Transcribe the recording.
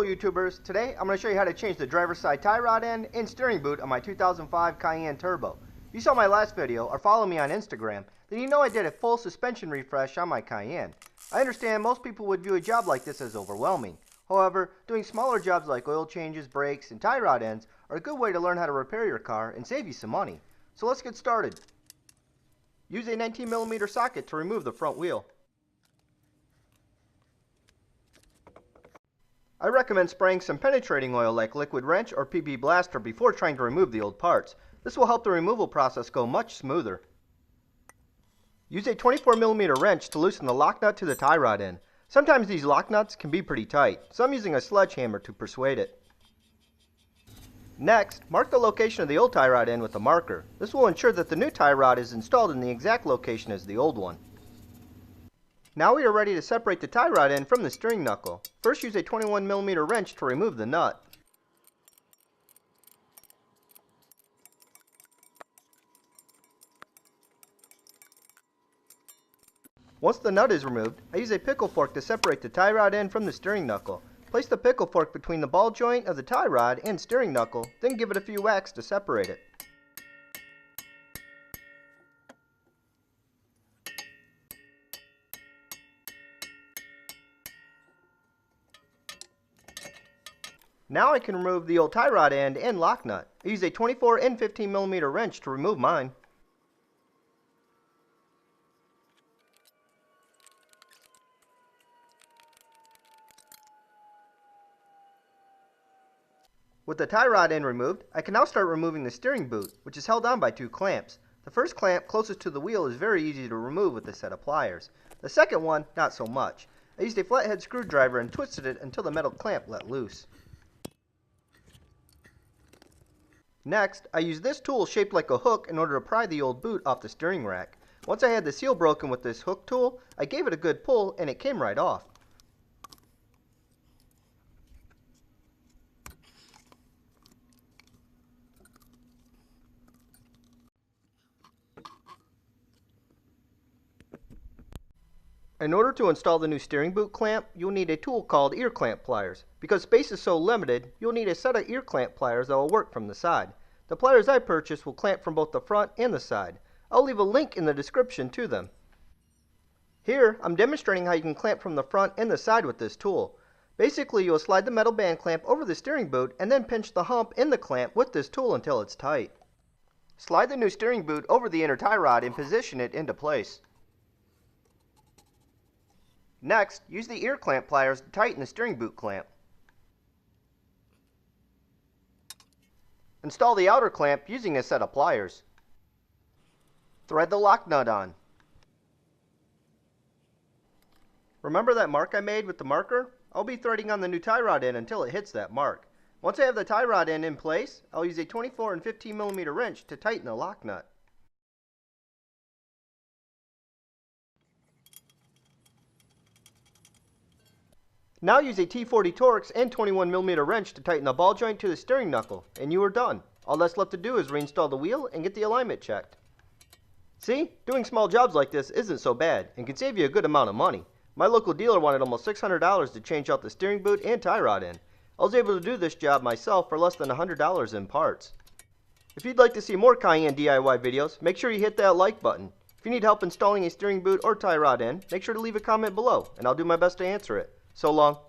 Hello YouTubers, today I'm going to show you how to change the driver's side tie rod end and steering boot on my 2005 Cayenne Turbo. If you saw my last video or follow me on Instagram, then you know I did a full suspension refresh on my Cayenne. I understand most people would view a job like this as overwhelming. However, doing smaller jobs like oil changes, brakes, and tie rod ends are a good way to learn how to repair your car and save you some money. So let's get started. Use a 19mm socket to remove the front wheel. I recommend spraying some penetrating oil like liquid wrench or PB Blaster before trying to remove the old parts. This will help the removal process go much smoother. Use a 24mm wrench to loosen the lock nut to the tie rod end. Sometimes these lock nuts can be pretty tight, so I'm using a sledgehammer to persuade it. Next, mark the location of the old tie rod end with a marker. This will ensure that the new tie rod is installed in the exact location as the old one. Now we are ready to separate the tie rod end from the steering knuckle. First, use a 21mm wrench to remove the nut. Once the nut is removed, I use a pickle fork to separate the tie rod end from the steering knuckle. Place the pickle fork between the ball joint of the tie rod and steering knuckle, then give it a few whacks to separate it. Now I can remove the old tie rod end and lock nut. I use a 24 and 15mm wrench to remove mine. With the tie rod end removed, I can now start removing the steering boot, which is held on by two clamps. The first clamp closest to the wheel is very easy to remove with a set of pliers. The second one, not so much. I used a flathead screwdriver and twisted it until the metal clamp let loose. Next, I used this tool shaped like a hook in order to pry the old boot off the steering rack. Once I had the seal broken with this hook tool, I gave it a good pull and it came right off. In order to install the new steering boot clamp, you'll need a tool called ear clamp pliers. Because space is so limited, you'll need a set of ear clamp pliers that will work from the side. The pliers I purchased will clamp from both the front and the side. I'll leave a link in the description to them. Here, I'm demonstrating how you can clamp from the front and the side with this tool. Basically, you'll slide the metal band clamp over the steering boot and then pinch the hump in the clamp with this tool until it's tight. Slide the new steering boot over the inner tie rod and position it into place. Next, use the ear clamp pliers to tighten the steering boot clamp. Install the outer clamp using a set of pliers. Thread the lock nut on. Remember that mark I made with the marker? I'll be threading on the new tie rod end until it hits that mark. Once I have the tie rod end in place, I'll use a 24 and 15mm wrench to tighten the lock nut. Now use a T40 Torx and 21mm wrench to tighten the ball joint to the steering knuckle, and you are done. All that's left to do is reinstall the wheel and get the alignment checked. See, doing small jobs like this isn't so bad and can save you a good amount of money. My local dealer wanted almost $600 to change out the steering boot and tie rod end. I was able to do this job myself for less than $100 in parts. If you'd like to see more Cayenne DIY videos, make sure you hit that like button. If you need help installing a steering boot or tie rod end, make sure to leave a comment below and I'll do my best to answer it. So long.